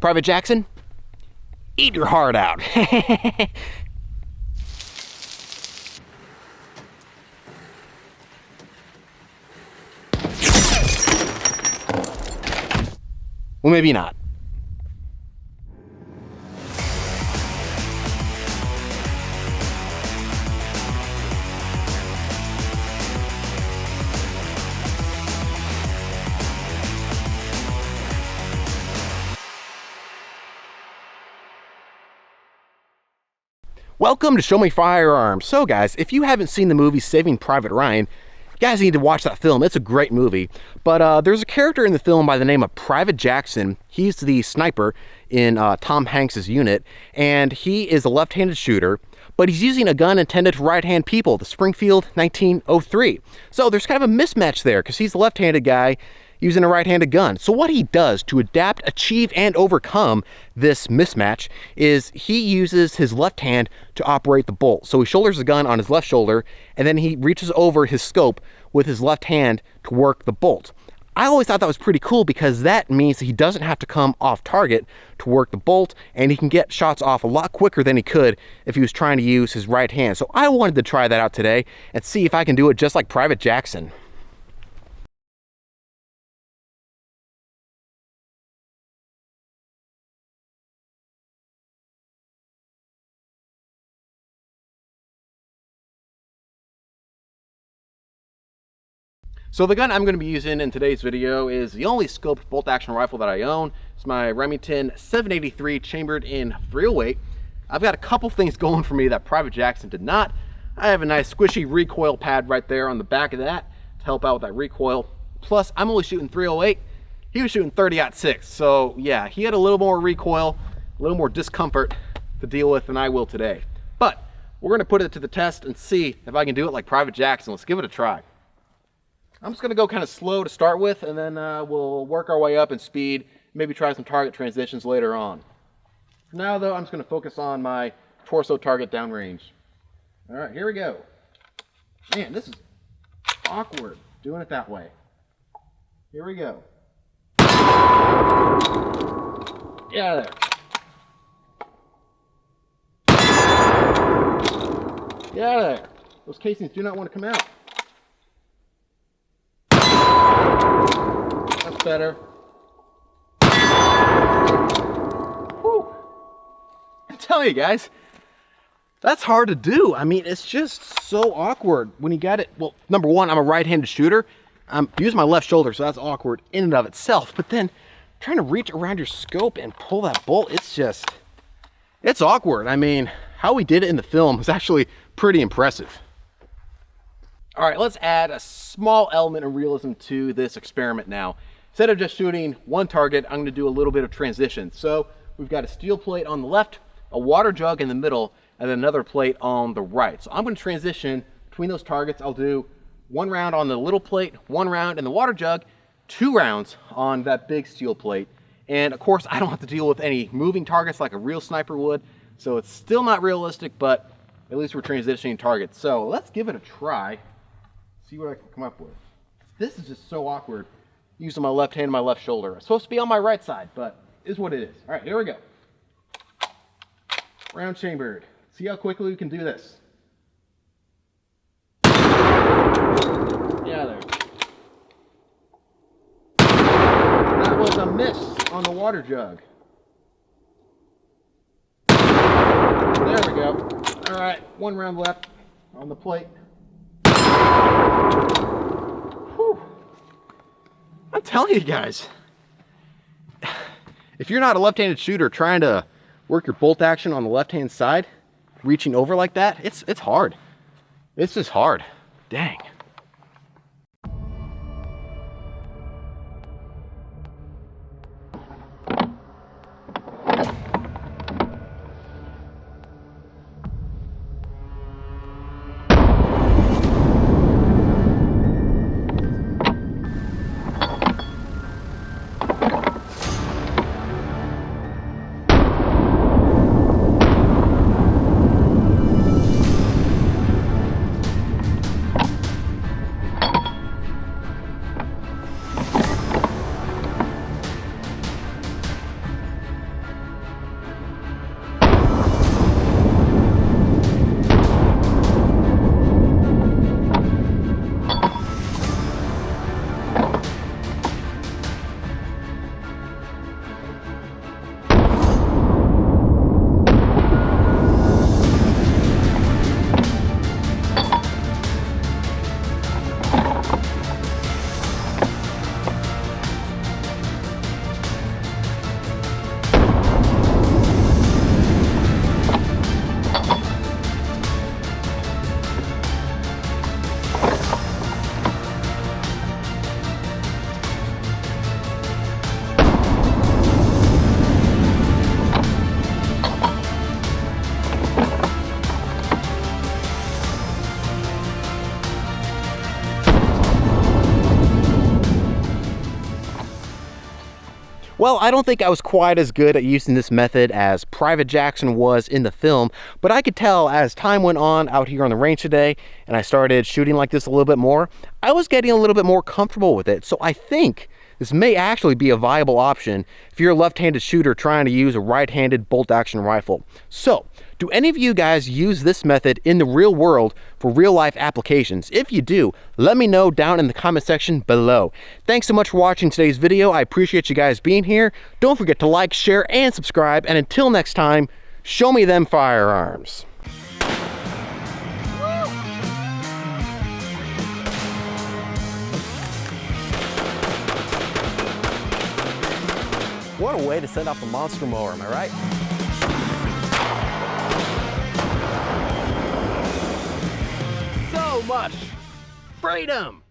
Private Jackson, eat your heart out. Well, maybe not. Welcome to Show Me Firearms. So guys, if you haven't seen the movie Saving Private Ryan, you guys need to watch that film. It's a great movie. But there's a character in the film by the name of Private Jackson. He's the sniper in Tom Hanks's unit, and he is a left-handed shooter, but he's using a gun intended for right-hand people, the Springfield 1903. So there's kind of a mismatch there, because he's a left-handed guy using a right-handed gun. So what he does to adapt, achieve, and overcome this mismatch is he uses his left hand to operate the bolt. So he shoulders the gun on his left shoulder, and then he reaches over his scope with his left hand to work the bolt. I always thought that was pretty cool because that means that he doesn't have to come off target to work the bolt, and he can get shots off a lot quicker than he could if he was trying to use his right hand. So I wanted to try that out today and see if I can do it just like Private Jackson. So the gun I'm going to be using in today's video is the only scoped bolt action rifle that I own. It's my Remington 783 chambered in .308. I've got a couple things going for me that Private Jackson did not. I have a nice squishy recoil pad right there on the back of that to help out with that recoil. Plus, I'm only shooting .308. He was shooting 30-06. So yeah, he had a little more recoil, a little more discomfort to deal with than I will today. But we're going to put it to the test and see if I can do it like Private Jackson. Let's give it a try. I'm just going to go kind of slow to start with, and then we'll work our way up in speed, maybe try some target transitions later on. For now, though, I'm just going to focus on my torso target downrange. All right, here we go. Man, this is awkward doing it that way. Here we go. Yeah, there. Yeah, there. Those casings do not want to come out. That's better. Whew. I'm telling you guys, that's hard to do. I mean, it's just so awkward when you got it. Well, number one, I'm a right-handed shooter. I'm using my left shoulder, so that's awkward in and of itself. But then trying to reach around your scope and pull that bolt, it's awkward. I mean, how we did it in the film was actually pretty impressive. All right, let's add a small element of realism to this experiment now. Instead of just shooting one target, I'm gonna do a little bit of transition. So we've got a steel plate on the left, a water jug in the middle, and then another plate on the right. So I'm gonna transition between those targets. I'll do one round on the little plate, one round in the water jug, 2 rounds on that big steel plate. And of course, I don't have to deal with any moving targets like a real sniper would. So it's still not realistic, but at least we're transitioning targets. So let's give it a try. See what I can come up with. This is just so awkward using my left hand and my left shoulder. It's supposed to be on my right side, but it is what it is. All right, here we go. Round chambered. See how quickly we can do this. Yeah, there. That was a miss on the water jug. There we go. All right, 1 round left on the plate. Whew. I'm telling you guys, if you're not a left-handed shooter trying to work your bolt action on the left-hand side, reaching over like that, it's hard. It's just hard. Dang. Well, I don't think I was quite as good at using this method as Private Jackson was in the film, but I could tell as time went on out here on the range today and I started shooting like this a little bit more, I was getting a little bit more comfortable with it. So I think this may actually be a viable option if you're a left-handed shooter trying to use a right-handed bolt-action rifle. So, do any of you guys use this method in the real world for real-life applications? If you do, let me know down in the comment section below. Thanks so much for watching today's video. I appreciate you guys being here. Don't forget to like, share, and subscribe. And until next time, show me them firearms. What a way to send off the monster mower, am I right? So much freedom!